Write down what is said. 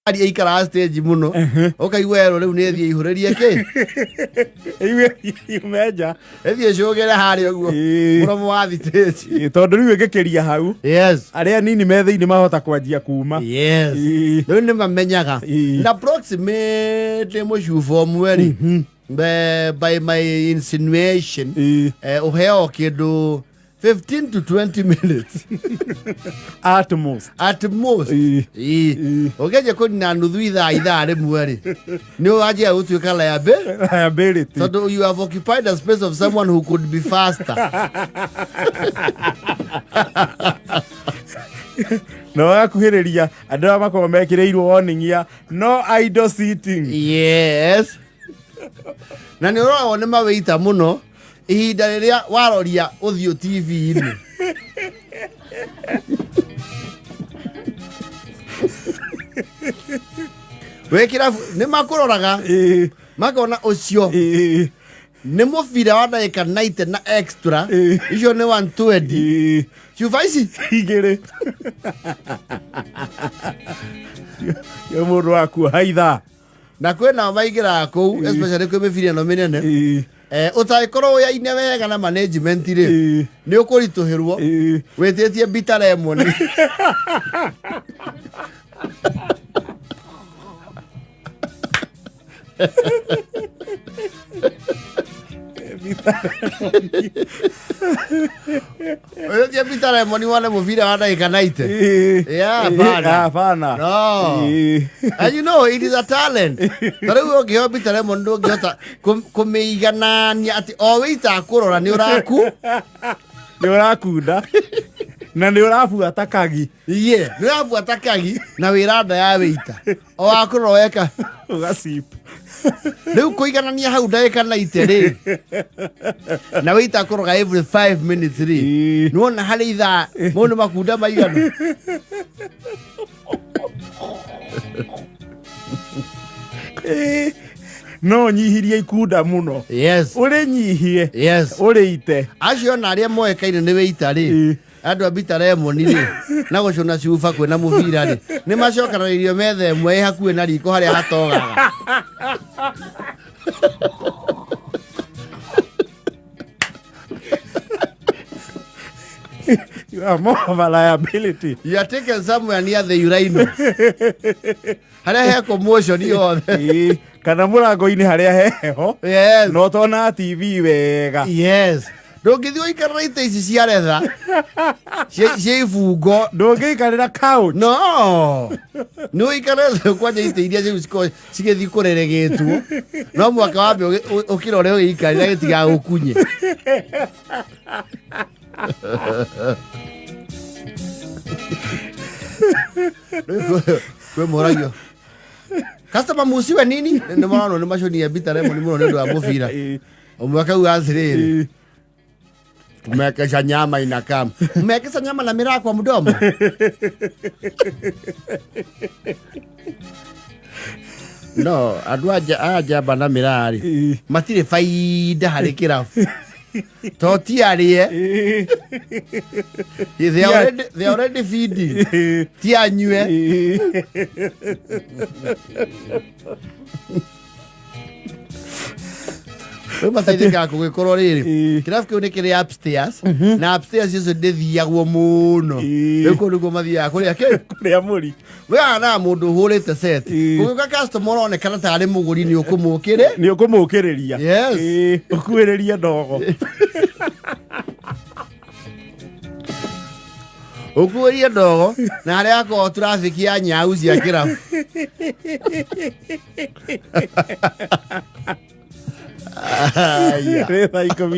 aria ikara stage muno ukaigwa ero riu ni thie ihurerie ki imeja ethie cugere hari uguo muromo wa thiteci tondu riu ngikiria hau yes aria nini methi-ini mahota kwanjia kuma yes riu ni mamenyaga na approximately mucuba umwe by my insinuation uheo kindu 15 to 20 minutes at most ugeje kunina nuthu ithaa rimwe ri ni waje utuika liability so you have occupied the space of someone who could be faster no akuhiriria andu makoma mekireirwo warning ya no idle sitting yes na ni ro ne maweita muno ihinda riria waroria uthio TV-ini wekira ni makuroraga makona ucio ni mubira wa ndagika 90 na extra icio ni 120 cubaici igiri yo mundu waku haitha na kwena maigira kuu especially kwi mibira no minene utaikorwo yaine wega na management ri ni ukurituhirwo wititie bitter lemon Oye bitter lemon wale muvira wa ndagika 90 yeah bana no and you know it is a talent tariu ngiheo bitter lemon ndungihota kumeiganania ati o wita kurora ni urakunda na ni urabuata kagi ni urabuata kagi na wiranda ya wita o wakuroweka ugasip riu kuiganania hau ndagika 90 ri na wita kuroga every 5 minutes ri nuona hari ithaa mundu makunda maigana no nyihirie ikunda muno yes uri nyihie yes uri ite acio na aria moekaine ni wita ri andu abita lemon ri na gucuna cuba kwina mubira ri ni macokananirio metha imwe hakuhi na riko haria hatogaga you are more of a liability. You are taken somewhere near the urinal. Haria he commotion yothe. Kana murango-ini haria heho. Yes. No tona TV wega. Yes. Ndungithio ikarite ici ciaretha. Cia ibungo. Ndungiikarira couch. No. No ikarete kwanja ite iria cigethi kureregitwo. No mwaka wambe ukirore ugiikarira gitiga gukunye. Kwe moragio. Customer musiwe nini? Ndio ni mashoni ya bitter lemon muno ndio amufira. Umwaka uaziriri. Umekesha nyama inakam. Umekesha nyama na miraa kwa mdomo. No, aja bana mirari. Matire faida hari kirabu. Toti arie. They already feeding. Ti anywe. We mataithika kugikorwo riri kirabu kiu ni kiri upstairs na upstairs icio ndithiagwo muno riku niguo mathiaga kuria muri we ana mundu hurite set kuga customer onekana tari muguri ni ukumukiriria yes ukuiriria ndogo ukuiria ndogo na haria ko traffic ya nyau cia kirabu Reza iko